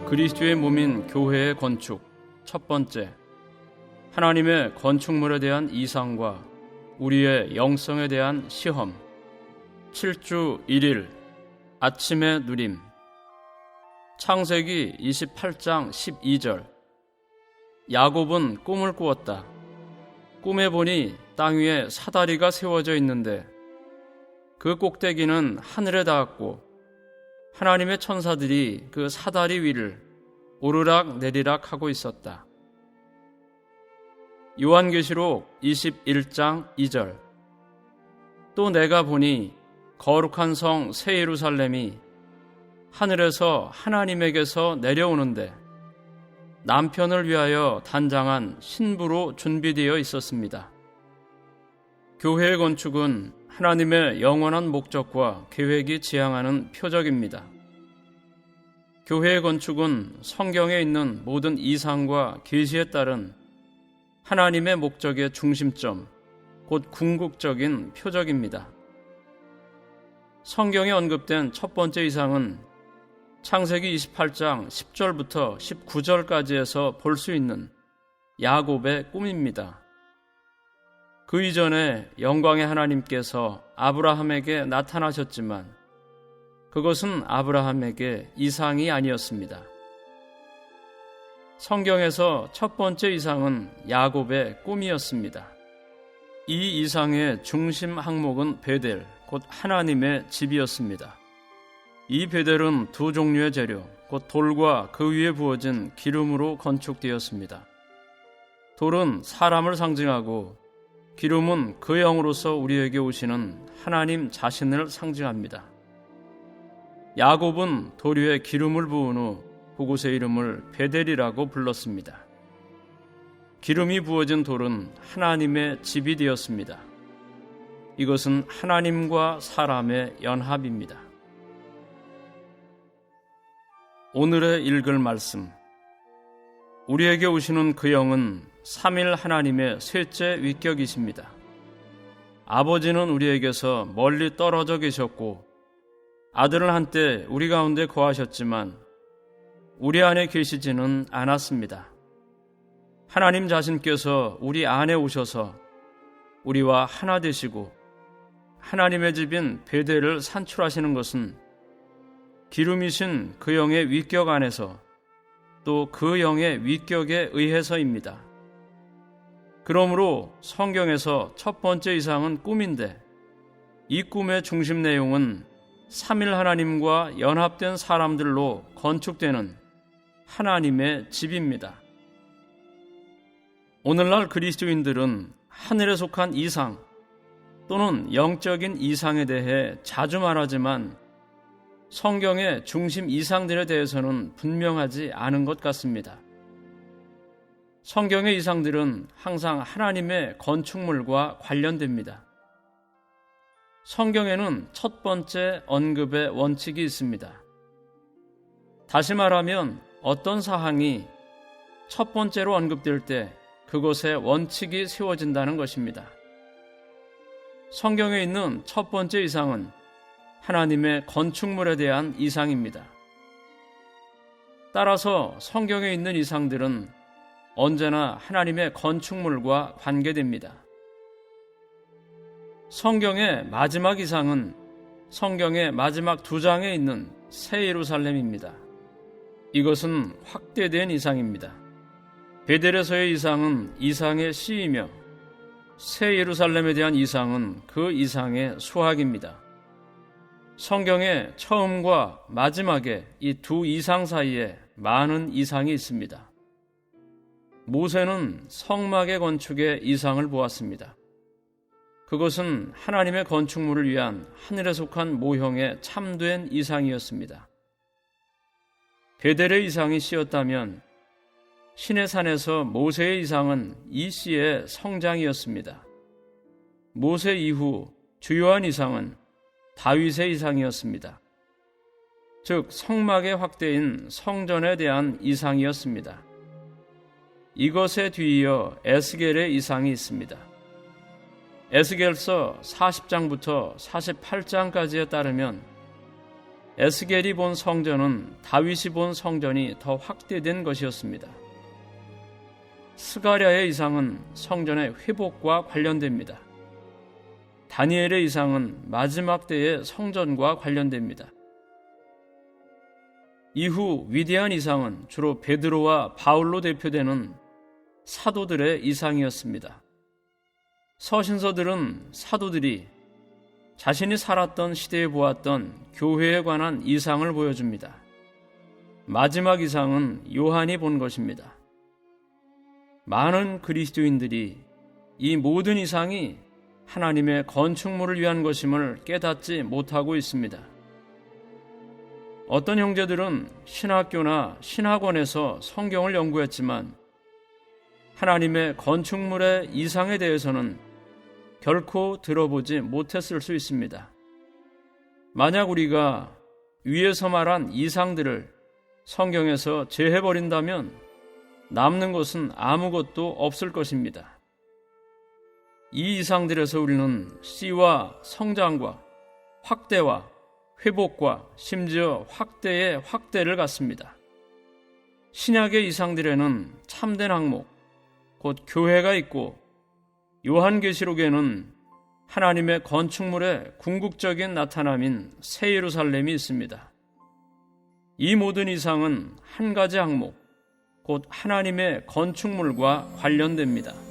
그리스도의 몸인 교회의 건축. 첫 번째, 하나님의 건축물에 대한 이상과 우리의 영성에 대한 시험. 7주 1일 아침의 누림. 창세기 28장 12절. 야곱은 꿈을 꾸었다. 꿈에 보니 땅 위에 사다리가 세워져 있는데 그 꼭대기는 하늘에 닿았고 하나님의 천사들이 그 사다리 위를 오르락 내리락 하고 있었다. 요한계시록 21장 2절. 또 내가 보니 거룩한 성 새 예루살렘이 하늘에서 하나님에게서 내려오는데 남편을 위하여 단장한 신부로 준비되어 있었습니다. 교회의 건축은 하나님의 영원한 목적과 계획이 지향하는 표적입니다. 교회의 건축은 성경에 있는 모든 이상과 계시에 따른 하나님의 목적의 중심점, 곧 궁극적인 표적입니다. 성경에 언급된 첫 번째 이상은 창세기 28장 10절부터 19절까지에서 볼 수 있는 야곱의 꿈입니다. 그 이전에 영광의 하나님께서 아브라함에게 나타나셨지만 그것은 아브라함에게 이상이 아니었습니다. 성경에서 첫 번째 이상은 야곱의 꿈이었습니다. 이 이상의 중심 항목은 베델, 곧 하나님의 집이었습니다. 이 베델은 두 종류의 재료, 곧 돌과 그 위에 부어진 기름으로 건축되었습니다. 돌은 사람을 상징하고 기름은 그 영으로서 우리에게 오시는 하나님 자신을 상징합니다. 야곱은 돌 위에 기름을 부은 후 그곳의 이름을 베델이라고 불렀습니다. 기름이 부어진 돌은 하나님의 집이 되었습니다. 이것은 하나님과 사람의 연합입니다. 오늘의 읽을 말씀. 우리에게 오시는 그 영은 삼일 하나님의 셋째 위격이십니다. 아버지는 우리에게서 멀리 떨어져 계셨고 아들은 한때 우리 가운데 거하셨지만 우리 안에 계시지는 않았습니다. 하나님 자신께서 우리 안에 오셔서 우리와 하나 되시고 하나님의 집인 베델을 산출하시는 것은 기름이신 그 영의 위격 안에서 또 그 영의 위격에 의해서입니다. 그러므로 성경에서 첫 번째 이상은 꿈인데 이 꿈의 중심 내용은 삼일 하나님과 연합된 사람들로 건축되는 하나님의 집입니다. 오늘날 그리스도인들은 하늘에 속한 이상 또는 영적인 이상에 대해 자주 말하지만 성경의 중심 이상들에 대해서는 분명하지 않은 것 같습니다. 성경의 이상들은 항상 하나님의 건축물과 관련됩니다. 성경에는 첫 번째 언급의 원칙이 있습니다. 다시 말하면 어떤 사항이 첫 번째로 언급될 때 그것에 원칙이 세워진다는 것입니다. 성경에 있는 첫 번째 이상은 하나님의 건축물에 대한 이상입니다. 따라서 성경에 있는 이상들은 언제나 하나님의 건축물과 관계됩니다. 성경의 마지막 이상은 성경의 마지막 2장에 있는 새 예루살렘입니다. 이것은 확대된 이상입니다. 베델에서의 이상은 이상의 시이며 새 예루살렘에 대한 이상은 그 이상의 수학입니다. 성경의 처음과 마지막에 이 두 이상 사이에 많은 이상이 있습니다. 모세는 성막의 건축의 이상을 보았습니다. 그것은 하나님의 건축물을 위한 하늘에 속한 모형의 참된 이상이었습니다. 베델의 이상이 C였다면 시내산에서 모세의 이상은 이 C의 성장이었습니다. 모세 이후 주요한 이상은 다윗의 이상이었습니다. 즉 성막의 확대인 성전에 대한 이상이었습니다. 이것에 뒤이어 에스겔의 이상이 있습니다. 에스겔서 40장부터 48장까지에 따르면 에스겔이 본 성전은 다윗이 본 성전이 더 확대된 것이었습니다. 스가랴의 이상은 성전의 회복과 관련됩니다. 다니엘의 이상은 마지막 때의 성전과 관련됩니다. 이후 위대한 이상은 주로 베드로와 바울로 대표되는 사도들의 이상이었습니다. 서신서들은 사도들이 자신이 살았던 시대에 보았던 교회에 관한 이상을 보여줍니다. 마지막 이상은 요한이 본 것입니다. 많은 그리스도인들이 이 모든 이상이 하나님의 건축물을 위한 것임을 깨닫지 못하고 있습니다. 어떤 형제들은 신학교나 신학원에서 성경을 연구했지만 하나님의 건축물의 이상에 대해서는 결코 들어보지 못했을 수 있습니다. 만약 우리가 위에서 말한 이상들을 성경에서 제해버린다면 남는 것은 아무것도 없을 것입니다. 이 이상들에서 우리는 씨와 성장과 확대와 회복과 심지어 확대의 확대를 갖습니다. 신약의 이상들에는 참된 항목, 곧 교회가 있고 요한계시록에는 하나님의 건축물의 궁극적인 나타남인 새 예루살렘이 있습니다. 이 모든 이상은 한 가지 항목, 곧 하나님의 건축물과 관련됩니다.